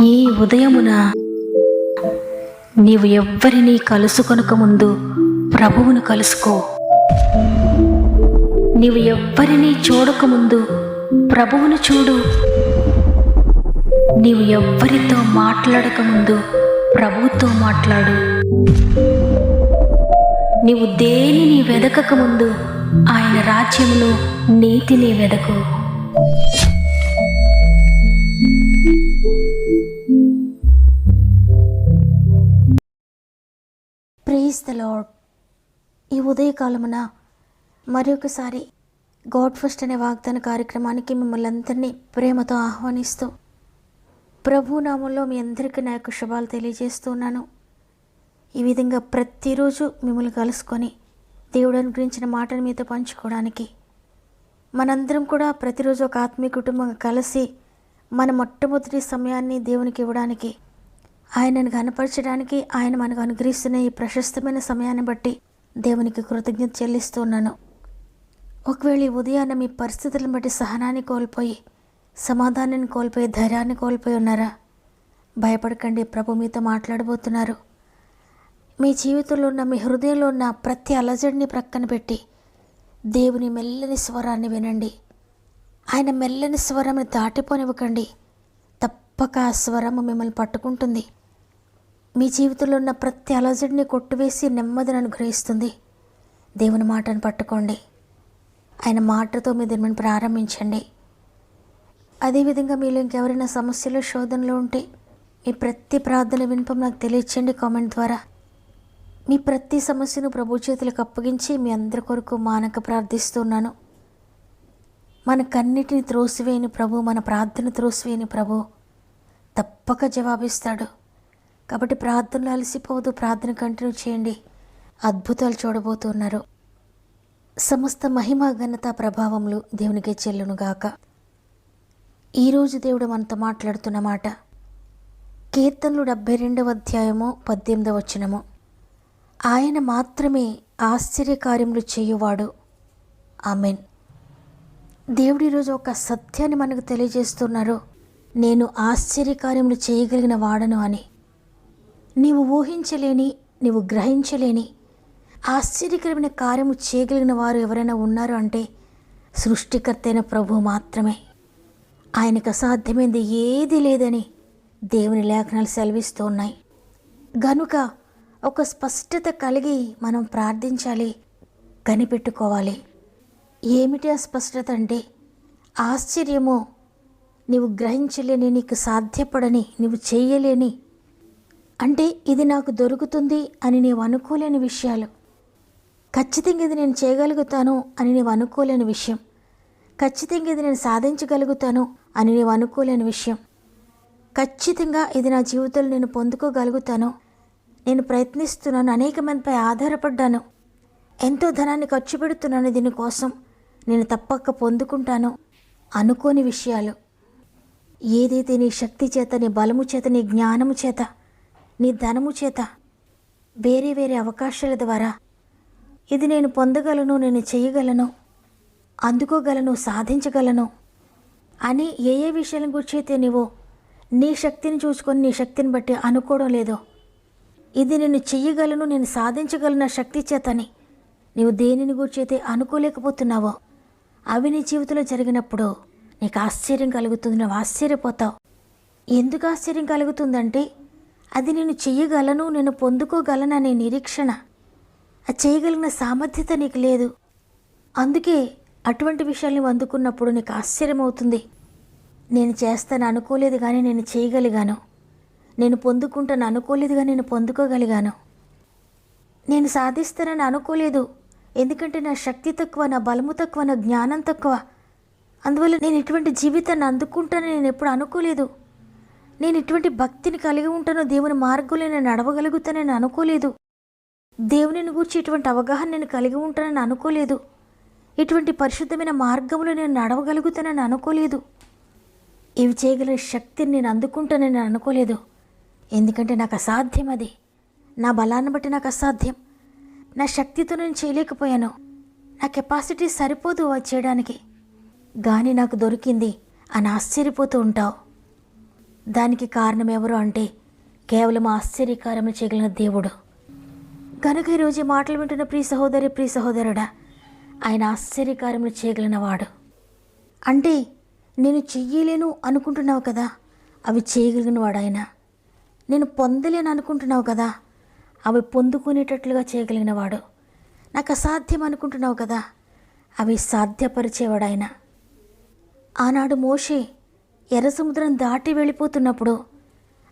ఈ ఉదయమున నీవు ఎవ్వరినీ కలుసుకొనక ముందు ప్రభువును కలుసుకో. నీవు ఎవ్వరినీ చూడకముందు ప్రభువును చూడు. నీవు ఎవ్వరితో మాట్లాడకముందు ప్రభువుతో మాట్లాడు. నీవు దేనిని వెదకకముందు ఆయన రాజ్యమును నీతిని వెదకు. Praise the lord. ఈ ఉదయకాలమున మరొకసారి గాడ్ ఫస్ట్ అనే వాగ్దాన కార్యక్రమానికి మిమ్మల్ని అందరినీ ప్రేమతో ఆహ్వానిస్తూ ప్రభు నామంలో మీ అందరికీ నా యొక్క శుభాలు తెలియజేస్తున్నాను. ఈ విధంగా ప్రతిరోజు మిమ్మల్ని కలుసుకొని దేవుడు అనుగ్రహించిన మాటను మీతో పంచుకోవడానికి, మనందరం కూడా ప్రతిరోజు ఒక ఆత్మీయ కుటుంబంగా కలిసి మన మొట్టమొదటి సమయాన్ని దేవునికి ఇవ్వడానికి, ఆయనను కనపరచడానికి ఆయన మనకు అనుగ్రహిస్తున్న ఈ ప్రశస్తమైన సమయాన్ని బట్టి దేవునికి కృతజ్ఞత చెల్లిస్తున్నాను. ఒకవేళ ఈ ఉదయాన్న మీ పరిస్థితులను బట్టి సహనాన్ని కోల్పోయి, సమాధానాన్ని కోల్పోయి, ధైర్యాన్ని కోల్పోయి ఉన్నారా? భయపడకండి, ప్రభు మీతో మాట్లాడబోతున్నారు. మీ జీవితంలో ఉన్న, మీ హృదయంలో ఉన్న ప్రతి అలజడిని ప్రక్కన పెట్టి దేవుని మెల్లని స్వరాన్ని వినండి. ఆయన మెల్లని స్వరం దాటిపోనివ్వకండి. తప్పక ఆ స్వరము మిమ్మల్ని పట్టుకుంటుంది. మీ జీవితంలో ఉన్న ప్రతి అలజడిని కొట్టివేసి నెమ్మదిని అనుగ్రహిస్తుంది. దేవుని మాటను పట్టుకోండి. ఆయన మాటతో మీ దీన్ని ప్రారంభించండి. అదేవిధంగా మీలో ఇంకెవరైనా సమస్యలు, శోధనలో ఉంటే మీ ప్రతి ప్రార్థన వినపం నాకు తెలియచేయండి కామెంట్ ద్వారా. మీ ప్రతి సమస్యను ప్రభు చేతులకు అప్పగించి మీ అందరి కొరకు మానక ప్రార్థిస్తున్నాను. మన కన్నిటిని త్రోసివేయని ప్రభు, మన ప్రార్థన త్రోసివేయని ప్రభు తప్పక జవాబిస్తాడు. కాబట్టి ప్రార్థనలు అలసిపోవద్దు, ప్రార్థన కంటిన్యూ చేయండి. అద్భుతాలు చూడబోతున్నారు. సమస్త మహిమ, ఘనత, ప్రభావములు దేవునికే చెల్లునుగాక. ఈరోజు దేవుడు మనతో మాట్లాడుతున్న మాట కీర్తనలు 72వ అధ్యాయము 18వ వచనము. ఆయన మాత్రమే ఆశ్చర్యకార్యములు చేయువాడు. ఆమెన్. దేవుడు ఈరోజు ఒక సత్యాన్ని మనకు తెలియజేస్తున్నారు. నేను ఆశ్చర్యకార్యములు చేయగలిగిన వాడను అని. నీవు ఊహించలేని, నీవు గ్రహించలేని ఆశ్చర్యకరమైన కార్యము చేయగలిగిన వారు ఎవరైనా ఉన్నారు అంటే సృష్టికర్త అయిన ప్రభు మాత్రమే. ఆయనకు అసాధ్యమైంది ఏది లేదని దేవుని లేఖనాలు సెలవిస్తూ ఉన్నాయి. గనుక ఒక స్పష్టత కలిగి మనం ప్రార్థించాలి, కనిపెట్టుకోవాలి. ఏమిటి ఆ స్పష్టత అంటే, ఆశ్చర్యము నీవు గ్రహించలేని, నీకు సాధ్యపడని, నీవు చేయలేని, అంటే ఇది నాకు దొరుకుతుంది అని నీవు అనుకోలేని విషయాలు, ఖచ్చితంగా ఇది నేను చేయగలుగుతాను అని నీవు అనుకోలేని విషయం, ఖచ్చితంగా ఇది నేను సాధించగలుగుతాను అని నీవు అనుకోలేని విషయం, ఖచ్చితంగా ఇది నా జీవితంలో నేను పొందుకోగలుగుతాను, నేను ప్రయత్నిస్తున్నాను, అనేక మందిపై ఆధారపడ్డాను, ఎంతో ధనాన్ని ఖర్చు పెడుతున్నాను దీనికోసం, నేను తప్పక పొందుకుంటాను అనుకోని విషయాలు. ఏదైతే నీ శక్తి చేత, నీ బలము చేత, నీ జ్ఞానము చేత, నీ ధనము చేత, వేరే వేరే అవకాశాల ద్వారా ఇది నేను పొందగలను, నేను చేయగలను, అందుకోగలను, సాధించగలను అని ఏ ఏ విషయాలను గురించి అయితే నీవు నీ శక్తిని చూసుకొని, నీ శక్తిని బట్టి అనుకోవడం లేదో, ఇది నేను చెయ్యగలను, నేను సాధించగలను నా శక్తి చేతని నీవు దేనిని గురించి అయితే అనుకోలేకపోతున్నావో, అవి నీ జీవితంలో జరిగినప్పుడు నీకు ఆశ్చర్యం కలుగుతుంది. నువ్వు ఆశ్చర్యపోతావు. ఎందుకు ఆశ్చర్యం కలుగుతుందంటే, అది నేను చెయ్యగలను, నేను పొందుకోగలను అనే నిరీక్షణ, అది చేయగలిగిన సామర్థ్యత నీకు లేదు. అందుకే అటువంటి విషయాల్ని అందుకున్నప్పుడు నీకు ఆశ్చర్యం అవుతుంది. నేను చేస్తాను అనుకోలేదు కానీ నేను చేయగలిగాను, నేను పొందుకుంటాను అనుకోలేదు కానీ నేను పొందుకోగలిగాను, నేను సాధిస్తానని అనుకోలేదు, ఎందుకంటే నా శక్తి తక్కువ, నా బలము తక్కువ, నా జ్ఞానం తక్కువ, అందువల్ల నేను ఇటువంటి జీవితాన్ని అందుకుంటానని నేను ఎప్పుడు అనుకోలేదు, నేను ఇటువంటి భక్తిని కలిగి ఉంటానో, దేవుని మార్గంలో నేను నడవగలుగుతానని అనుకోలేదు, దేవునిని గురించి ఇటువంటి అవగాహన నేను కలిగి ఉంటానని అనుకోలేదు, ఇటువంటి పరిశుద్ధమైన మార్గంలో నేను నడవగలుగుతానని అనుకోలేదు, ఇవి చేయగలిగే శక్తిని నేను అందుకుంటానని నేను అనుకోలేదు, ఎందుకంటే నాకు అసాధ్యం, అది నా బలాన్ని బట్టి నాకు అసాధ్యం, నా శక్తితో నేను చేయలేకపోయాను, నా కెపాసిటీ సరిపోదు అది చేయడానికి, కానీ నాకు దొరికింది అని ఆశ్చర్యపోతూ ఉంటావు. దానికి కారణం ఎవరు అంటే కేవలం ఆశ్చర్యకార్యములు చేయగలిగిన దేవుడు. కనుక ఈరోజు ఈ మాటలు వింటున్న ప్రియ సహోదరి, ప్రియ సహోదరుడా, ఆయన ఆశ్చర్యకార్యములు చేయగలిగిన వాడు. అంటే నేను చెయ్యలేను అనుకుంటున్నావు కదా, అవి చేయగలిగిన వాడు ఆయన. నేను పొందలేను అనుకుంటున్నావు కదా, అవి పొందుకునేటట్లుగా చేయగలిగిన వాడు. నాకు అసాధ్యం అనుకుంటున్నావు కదా, అవి సాధ్యపరిచేవాడు ఆయన. ఆనాడు మోషే ఎర్ర సముద్రం దాటి వెళ్ళిపోతున్నప్పుడు,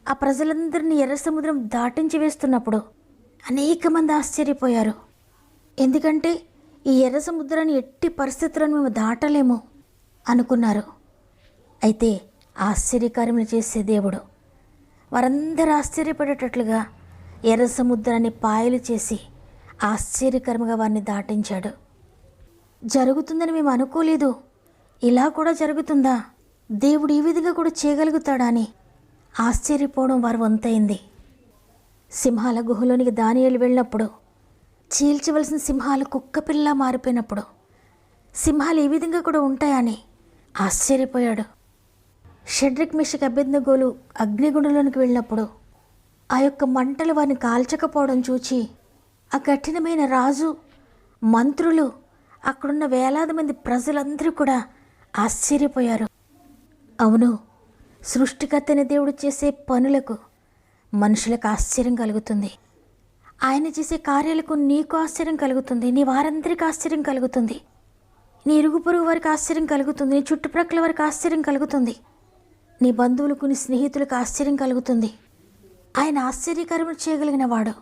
ఆ ప్రజలందరినీ ఎర్ర సముద్రం దాటించి వేస్తున్నప్పుడు అనేక మంది ఆశ్చర్యపోయారు. ఎందుకంటే ఈ ఎర్ర సముద్రాన్ని ఎట్టి పరిస్థితులను మేము దాటలేము అనుకున్నారు. అయితే ఆశ్చర్యకార్యములు చేసే దేవుడు వారందరూ ఆశ్చర్యపడేటట్లుగా ఎర్ర సముద్రాన్ని పాయలు చేసి ఆశ్చర్యకరంగా వారిని దాటించాడు. జరుగుతుందని మేము అనుకోలేదు, ఇలా కూడా జరుగుతుందా, దేవుడు ఈ విధంగా కూడా చేయగలుగుతాడా అని ఆశ్చర్యపోవడం వారి వంతైంది. సింహాల గుహలోనికి దానియేలు వెళ్ళినప్పుడు, చీల్చవలసిన సింహాలు కుక్కపిల్ల మారిపోయినప్పుడు సింహాలు ఈ విధంగా కూడా ఉంటాయని ఆశ్చర్యపోయాడు. షడ్రక్, మెషక్, అబేద్నెగోలు అగ్నిగుండంలోనికి వెళ్ళినప్పుడు ఆ యొక్క మంటలు వారిని కాల్చకపోవడం చూచి ఆ కఠినమైన రాజు, మంత్రులు, అక్కడున్న వేలాది మంది ప్రజలందరూ కూడా ఆశ్చర్యపోయారు. అవును, సృష్టికర్తైన దేవుడు చేసే పనులకు మనుషులకు ఆశ్చర్యం కలుగుతుంది. ఆయన చేసే కార్యాలకు నీకు ఆశ్చర్యం కలుగుతుంది, నీ వారందరికీ ఆశ్చర్యం కలుగుతుంది, నీ ఇరుగు పొరుగు వారికి ఆశ్చర్యం కలుగుతుంది, నీ చుట్టుప్రక్కల వారికి ఆశ్చర్యం కలుగుతుంది, నీ బంధువులకు, నీ స్నేహితులకు ఆశ్చర్యం కలుగుతుంది. ఆయన ఆశ్చర్యకరములు చేయగలిగిన వాడు.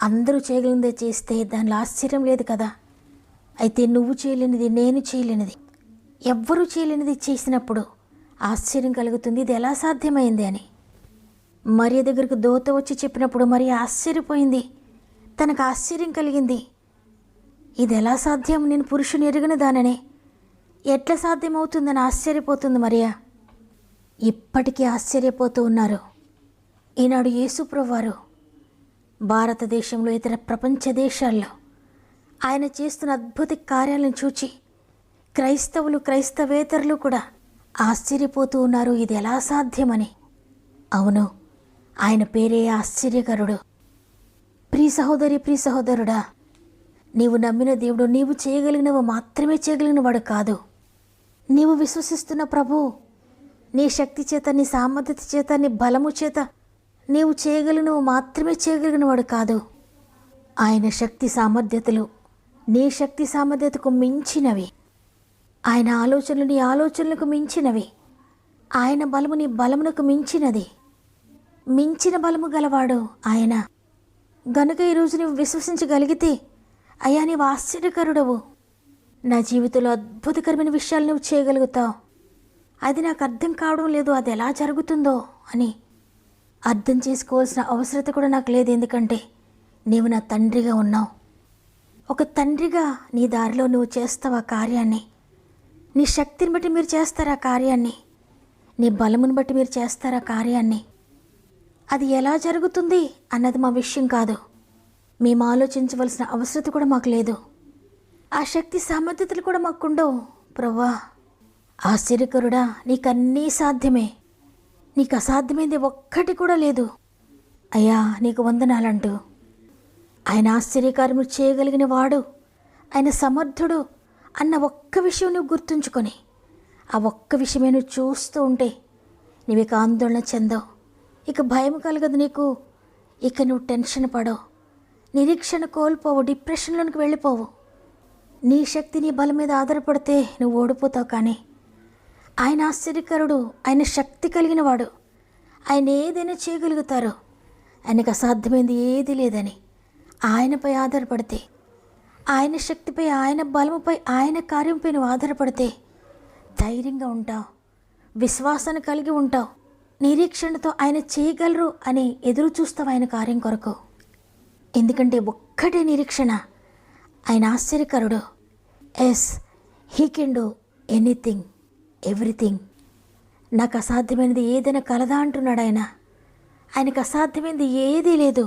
అందరూ చేయగలిగిందే చేస్తే దానిలో ఆశ్చర్యం లేదు కదా. అయితే నువ్వు చేయలేనిది, నేను చేయలేనిది, ఎవ్వరూ చేయలేనిది చేసినప్పుడు ఆశ్చర్యం కలుగుతుంది. ఇది ఎలా సాధ్యమైంది అని మరియ దగ్గరకు దూత వచ్చి చెప్పినప్పుడు మరి ఆశ్చర్యపోయింది. తనకు ఆశ్చర్యం కలిగింది. ఇది ఎలా సాధ్యం, నేను పురుషుని ఎరిగిన దాననే, ఎట్లా సాధ్యమవుతుందని ఆశ్చర్యపోతుంది మరియా. ఇప్పటికీ ఆశ్చర్యపోతూ ఉన్నారు. ఈనాడు యేసుప్రభువారు భారతదేశంలో, ఇతర ప్రపంచ దేశాల్లో ఆయన చేస్తున్న అద్భుత కార్యాలను చూచి క్రైస్తవులు, క్రైస్తవేతరులు కూడా ఆశ్చర్యపోతూ ఉన్నారు, ఇది ఎలా సాధ్యమని. అవును, ఆయన పేరే ఆశ్చర్యకరుడు. ప్రియ సహోదరి, ప్రియ సహోదరుడా, నీవు నమ్మిన దేవుడు నీవు చేయగలిగినవి మాత్రమే చేయగలిగిన వాడు కాదు. నీవు విశ్వసిస్తున్న ప్రభు నీ శక్తి చేత, నీ సామర్థ్యత చేత, నీ బలము చేత నీవు చేయగలిగినవి మాత్రమే చేయగలిగిన వాడు కాదు. ఆయన శక్తి సామర్థ్యతలు నీ శక్తి సామర్థ్యతకు మించినవి. ఆయన ఆలోచనలు నీ ఆలోచనలకు మించినవి. ఆయన బలము నీ బలమునకు మించినది. మించిన బలము గలవాడు ఆయన. గనుక ఈరోజు నువ్వు విశ్వసించగలిగితే, అయ్యా నీవు ఆశ్చర్యకరుడవు, నా జీవితంలో అద్భుతకరమైన విషయాలు నువ్వు చేయగలుగుతావు, అది నాకు అర్థం కావడం లేదు, అది ఎలా జరుగుతుందో అని అర్థం చేసుకోవాల్సిన అవసరత కూడా నాకు లేదు. ఎందుకంటే నీవు నా తండ్రిగా ఉన్నావు. ఒక తండ్రిగా నీ దారిలో నువ్వు చేస్తావు ఆ కార్యాన్ని. నీ శక్తిని బట్టి మీరు చేస్తారు ఆ కార్యాన్ని, నీ బలమును బట్టి మీరు చేస్తారు ఆ కార్యాన్ని. అది ఎలా జరుగుతుంది అన్నది మా విషయం కాదు. మేము ఆలోచించవలసిన అవసరత కూడా మాకు లేదు. ఆ శక్తి సామర్థ్యతలు కూడా మాకుండవు. ప్రభువా, ఆశ్చర్యకరుడా, నీకన్నీ సాధ్యమే, నీకు అసాధ్యమైంది ఒక్కటి కూడా లేదు. అయ్యా నీకు వందనాలంటూ ఆయన ఆశ్చర్యకార్యములు చేయగలిగిన వాడు, ఆయన సమర్థుడు అన్న ఒక్క విషయం నువ్వు గుర్తుంచుకొని ఆ ఒక్క విషయమే నువ్వు చూస్తూ ఉంటే నువ్వు ఇక ఆందోళన చెందవు, ఇక భయం కలగదు నీకు, ఇక నువ్వు టెన్షన్ పడవు, నిరీక్షణ కోల్పోవు, డిప్రెషన్లోనికి వెళ్ళిపోవు. నీ శక్తి నీ బలం మీద ఆధారపడితే నువ్వు ఓడిపోతావు. కానీ ఆయన ఆశ్చర్యకరుడు, ఆయన శక్తి కలిగిన వాడు, ఆయన ఏదైనా చేయగలుగుతారు, ఆయనకు అసాధ్యమైంది ఏది లేదని ఆయనపై ఆధారపడితే, ఆయన శక్తిపై, ఆయన బలముపై, ఆయన కార్యంపై నువ్వు ఆధారపడితే ధైర్యంగా ఉంటావు, విశ్వాసాన్ని కలిగి ఉంటావు, నిరీక్షణతో ఆయన చేయగలరు అని ఎదురు చూస్తావు ఆయన కార్యం కొరకు. ఎందుకంటే ఒక్కటే నిరీక్షణ, ఆయన ఆశ్చర్యకరుడు. Yes, he can do anything, everything. నాకు అసాధ్యమైనది ఏదైనా కలదా అంటున్నాడు ఆయన. ఆయనకు అసాధ్యమైనది ఏదీ లేదు.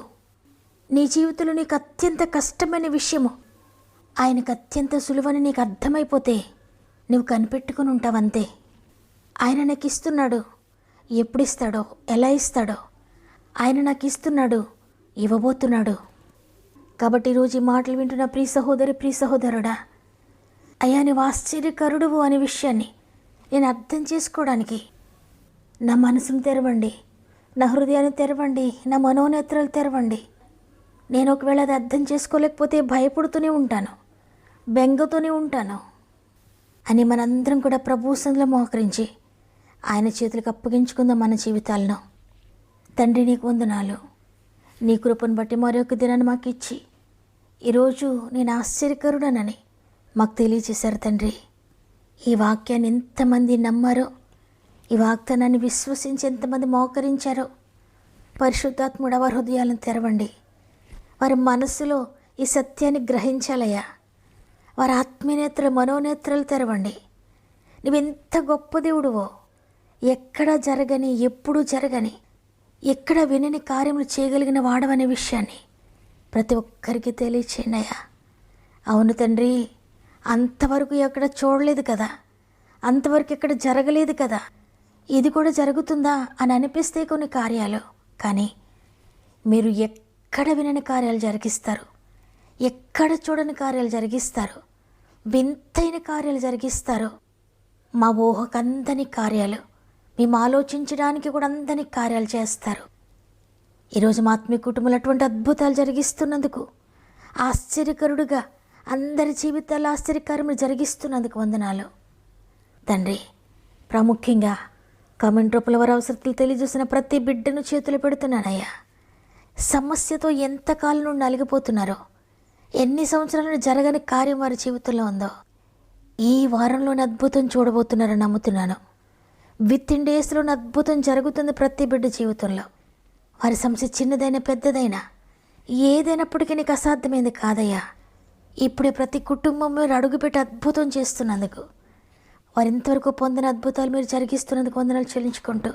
నీ జీవితంలో నీకు అత్యంత కష్టమైన విషయము ఆయనకు అత్యంత సులువని నీకు అర్థమైపోతే నువ్వు కనిపెట్టుకుని ఉంటావంతే. ఆయన నాకు ఇస్తున్నాడు, ఎప్పుడు ఇస్తాడో, ఎలా ఇస్తాడో ఆయన నాకు ఇస్తున్నాడు, ఇవ్వబోతున్నాడు. కాబట్టి ఈరోజు ఈ మాటలు వింటున్న ప్రియ సహోదరి, ప్రియ సహోదరుడా, అయ్యా నీవు ఆశ్చర్యకరుడువు అనే విషయాన్ని నేను అర్థం చేసుకోవడానికి నా మనసును తెరవండి, నా హృదయాన్ని తెరవండి, నా మనోనేత్రాలు తెరవండి. నేను ఒకవేళ అది అర్థం చేసుకోలేకపోతే భయపడుతూనే ఉంటాను, బెంగతోనే ఉంటాను అని మనందరం కూడా ప్రభు సన్నిధిలో మోకరించి ఆయన చేతులకు అప్పగించుకుందాం మన జీవితాలను. తండ్రి నీకు వందనాలు. నీ కృపను బట్టి మరొక దినాన్ని మాకు ఇచ్చి ఈరోజు నేను ఆశ్చర్యకరుడనని మాకు తెలియజేశారు తండ్రి. ఈ వాక్యాన్ని ఎంతమంది నమ్మారో, ఈ వాగ్దానాన్ని విశ్వసించి ఎంతమంది మోకరించారో, పరిశుద్ధాత్ముడు వారి హృదయాలను తెరవండి. వారి మనస్సులో ఈ సత్యాన్ని గ్రహించాలయ్యా. వారి ఆత్మీయనేత్ర మనోనేత్రాలు తెరవండి. నువ్వెంత గొప్ప దేవుడువో, ఎక్కడ జరగని, ఎప్పుడూ జరగని, ఎక్కడ వినని కార్యములు చేయగలిగిన వాడవనే విషయాన్ని ప్రతి ఒక్కరికి తెలియచేయండి అయ్యా. అవును తండ్రి, అంతవరకు ఎక్కడ చూడలేదు కదా, అంతవరకు ఎక్కడ జరగలేదు కదా, ఇది కూడా జరుగుతుందా అని అనిపిస్తే కొన్ని కార్యాలు, కానీ మీరు ఎక్కడ వినని కార్యాలు జరిగిస్తారు, ఎక్కడ చూడని కార్యాలు జరిగిస్తారు, వింతైన కార్యాలు జరిగిస్తారు. మా ఊహకు అందని కార్యాలు, మేము ఆలోచించడానికి కూడా అందని కార్యాలు చేస్తారు. ఈరోజు మా ఆత్మీయ కుటుంబంలో అటువంటి అద్భుతాలు జరిగిస్తున్నందుకు, ఆశ్చర్యకరుడుగా అందరి జీవితాల్లో ఆశ్చర్యకార్యములు జరిగిస్తున్నందుకు వందనాలు తండ్రి. ప్రాముఖ్యంగా కామెంట్ రూపంలో వారి అవసరాలు తెలియజేసిన ప్రతి బిడ్డను చేతులు పెడుతున్నానయ్యా. సమస్యతో ఎంతకాలం నుండి నలిగిపోతున్నారో, ఎన్ని సంవత్సరాల నుండి జరగని కార్యం వారి జీవితంలో ఉందో ఈ వారంలోని అద్భుతం చూడబోతున్నారని నమ్ముతున్నాను. విత్-ఇన్ డేస్లోని అద్భుతం జరుగుతుంది ప్రతి బిడ్డ జీవితంలో. వారి సమస్య చిన్నదైనా పెద్దదైనా ఏదైనప్పటికీ నీకు అసాధ్యమైంది కాదయ్యా. ఇప్పుడే ప్రతి కుటుంబంలో అడుగుపెట్టి అద్భుతం చేస్తున్నందుకు, వారు ఇంతవరకు పొందిన అద్భుతాలు మీరు జరిగిస్తున్నందుకు వందనాలు చెల్లించుకుంటూ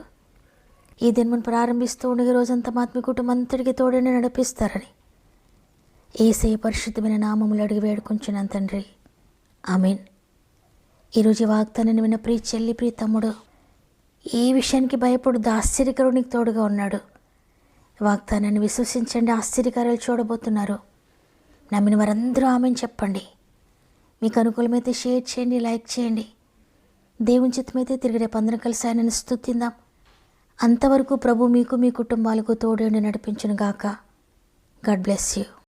ఈ దినం ప్రారంభిస్తూ ఉండే రోజంతా మా ఆత్మీయ కుటుంబం అంతటికి తోడని నడిపిస్తారని యేసయ్య పరిశుద్ధమైన నామములు అడిగి వేడుకుంటున్నాను తండ్రి, ఆమేన్. ఈరోజు వాగ్దానాన్ని విన్న ప్రియ చెల్లి, ప్రియ తమ్ముడు, ఏ విషయానికి భయపడదు, ఆశ్చర్యకరుడు నీకు తోడుగా ఉన్నాడు. వాగ్దానాన్ని విశ్వసించండి, ఆశ్చర్యకార్యాలు చూడబోతున్నారు. నమ్మిన వారందరూ ఆమెను చెప్పండి. మీకు అనుకూలమైతే షేర్ చేయండి, లైక్ చేయండి. దేవుని చిత్తమైతే తిరిగి రేపు అందరం కలిసి ఆయనను స్తుతిందాం. అంతవరకు ప్రభు మీకు, మీ కుటుంబాలకు తోడు నడిపించును గాక. God bless you.